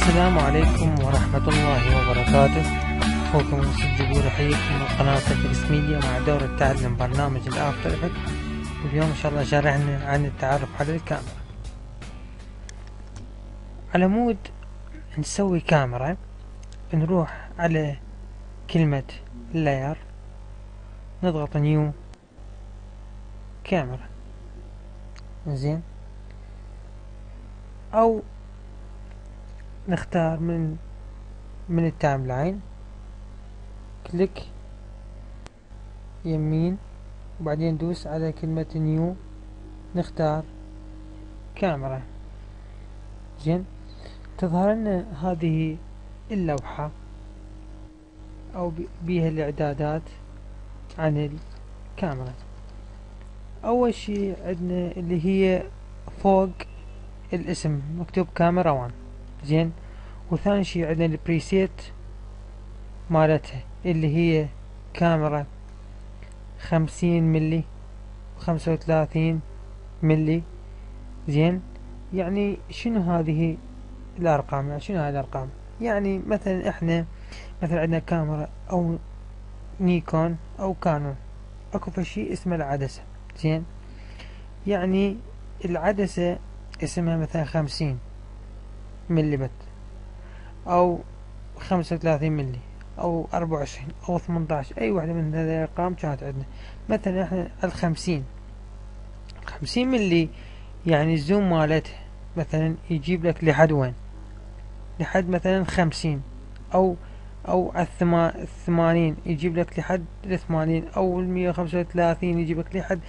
السلام عليكم ورحمة الله وبركاته. أخوكم يوسف جبور يحييكم من قناة فيكس ميديا مع دورة تعلم برنامج الآفتر إفكت. واليوم إن شاء الله شرحنا عن التعرف على الكاميرا. على مود نسوي كاميرا نروح على كلمة لاير، نضغط نيو كاميرا، زين، أو نختار من التايم لاين، كليك يمين وبعدين ندوس على كلمة نيو، نختار كاميرا، زين. تظهر لنا هذه اللوحة او بيها الاعدادات عن الكاميرا. اول شي عندنا اللي هي فوق الاسم مكتوب كاميرا 1، زين. وثاني شي عندنا البريسيت مالتها اللي هي كاميرا 50 ملي و35 ملي، زين. يعني شنو هذه الارقام؟ يعني شنو هذه الارقام؟ يعني مثلا احنا مثلا عندنا كاميرا او نيكون او كانون، اكو فشي اسمه العدسة، زين. يعني العدسة اسمها مثلا 50 ملي او 35 ملي او 24 او 18، اي واحدة من هذه الارقام كانت عندنا. مثلا احنا ال50 ملي، يعني الزوم مالتها مثلا يجيب لك لحد وين؟ لحد مثلا 50، او 80 يجيب لك لحد 80، او 135 يجيب لك لحد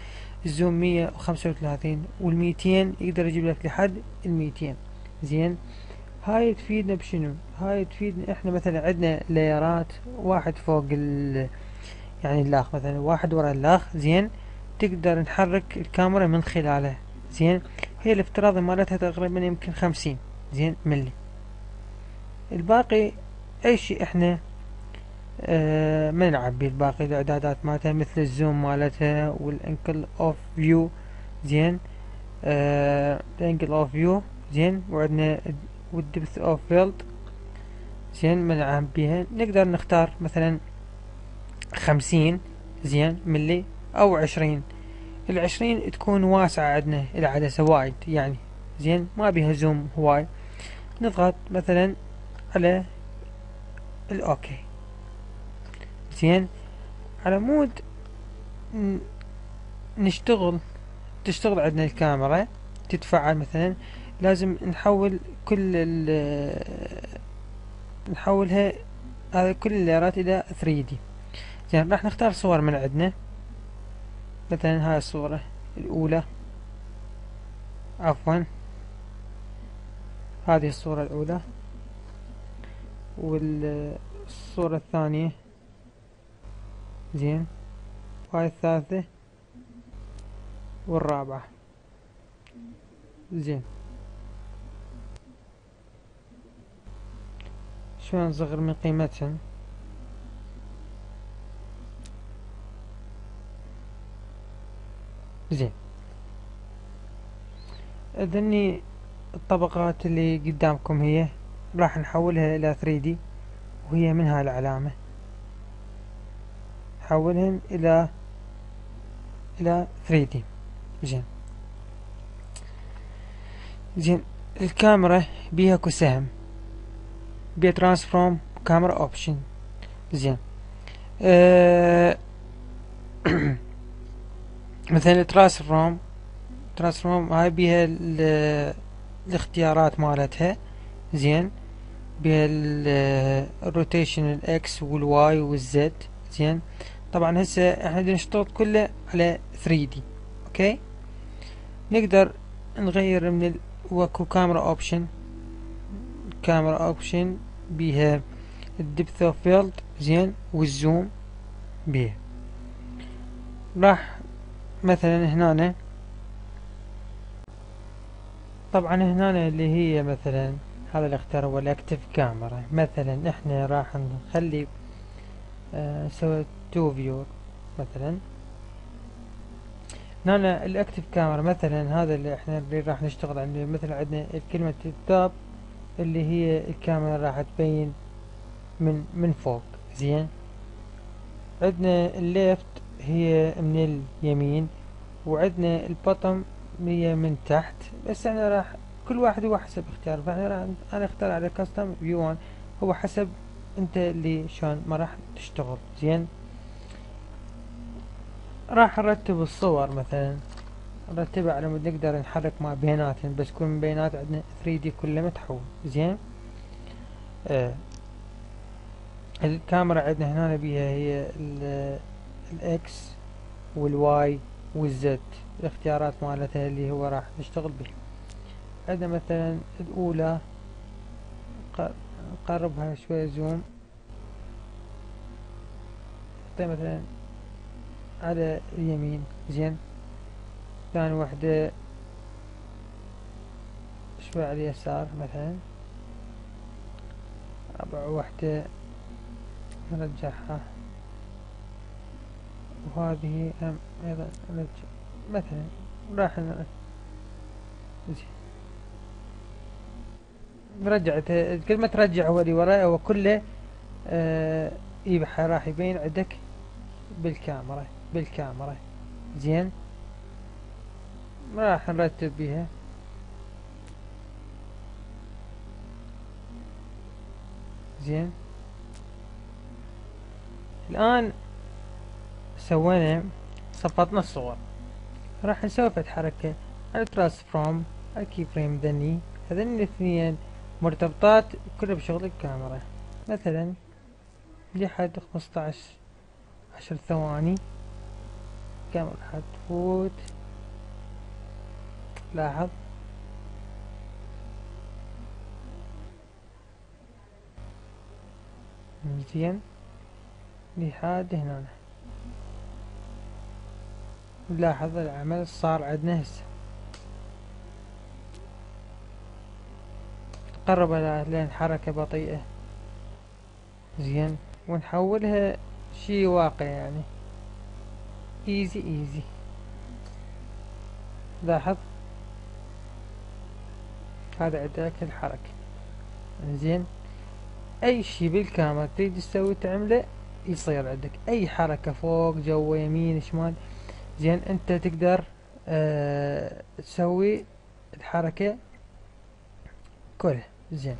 الزوم 135، وال200 يقدر يجيب لك لحد 200، زين. هاي تفيدنا بشنو؟ هاي تفيدنا احنا مثلا عندنا لايرات واحد فوق يعني اللاخ، مثلا واحد ورا اللاخ، زين. تقدر نحرك الكاميرا من خلاله، زين. هي الافتراضي مالتها تقريبا يمكن 50 زين ملي. الباقي اي شيء احنا ما نعبي الباقي الاعدادات مالتها، مثل الزوم مالتها والانكل اوف فيو، زين. الانكل اوف فيو، زين. وعندنا والدبث اوف فيلد، زين، ما نعبيها. نقدر نختار مثلا 50 زين ملي او 20. ال20 تكون واسعة عندنا العدسة وايد، يعني زين، ما بيها زوم هواي. نضغط مثلا على الاوكي، زين. على مود تشتغل عندنا الكاميرا تتفعل، مثلا لازم نحول نحولها هذا كل اللايرات الى 3D، زين. راح نختار صور من عندنا، مثلا هاي الصورة الاولى، عفوا هذه الصورة الاولى، والصورة الثانية، زين، وهاي الثالثة والرابعة، زين. شوي نصغر من قيمتهم، زين. اذني الطبقات اللي قدامكم هي راح نحولها الى 3D، وهي من هاي العلامة نحولهن الى 3D، زين. الكاميرا بيها كو سهم، بيها ترانسفورم كاميرا اوبشن، زين. مثلا ترانسفورم هاي بيها الاختيارات مالتها، زين. بيها الروتيشن الاكس والواي والزد، زين. طبعا هسه احنا نشتغل كله على 3D، اوكي. نقدر نغير من وكو كاميرا اوبشن بيها الدبث اوف فيلد، زين، والزوم بيها. راح مثلا هنا، طبعا هنا اللي هي مثلا هذا الاختيار هو الاكتف كاميرا. مثلا احنا راح نخلي نسوي تو فيور، مثلا هنا الاكتف كاميرا، مثلا هذا اللي احنا اللي راح نشتغل عنده. مثلا عندنا كلمة التاب اللي هي الكاميرا راح تبين من فوق. زين، عندنا الليفت هي من اليمين، وعندنا البطم هي من تحت. بس انا راح كل واحد هو حسب اختيار، فانا راح انا اختار على كاستم فيو 1. هو حسب انت اللي شلون ما راح تشتغل. زين، راح نرتب الصور مثلا، نرتبها على مود نقدر نحرك ما بيناتهم، بس كل من بينات عندنا 3D كله متحول. زين، الكاميرا عندنا هنا بيها هي الاكس والواي والزد، الاختيارات مالتها اللي هو راح نشتغل بها. عندنا مثلا الاولى، نقربها شوية زوم، نحطها مثلا على اليمين. زين، ثاني وحدة شوية على اليسار مثلا. رابع وحدة نرجعها، وهذه هم ايضا نرجع مثلا. راح نرجع كل ما ترجع هو اللي وراه هو كله راح يبين عندك بالكاميرا. زين، راح نرتب بيها. زين، الآن سوينا صفطنا الصور، راح نسوي فد حركة على ترانسفورم على كي فريم ذني. هذين الاثنين مرتبطات كلها بشغل الكاميرا. مثلا لحد 10 ثواني الكاميرا حتفوت. لاحظ، زين، لحد هنا نلاحظ العمل صار عندنا هسه. تقرب لين حركة بطيئة. زين، ونحولها شي واقع يعني ايزي. لاحظ هذا عندك الحركة. زين، اي شي بالكاميرا تريد تسوي تعمله يصير عندك، اي حركة فوق جوا يمين شمال. زين، انت تقدر تسوي الحركة كلها. زين.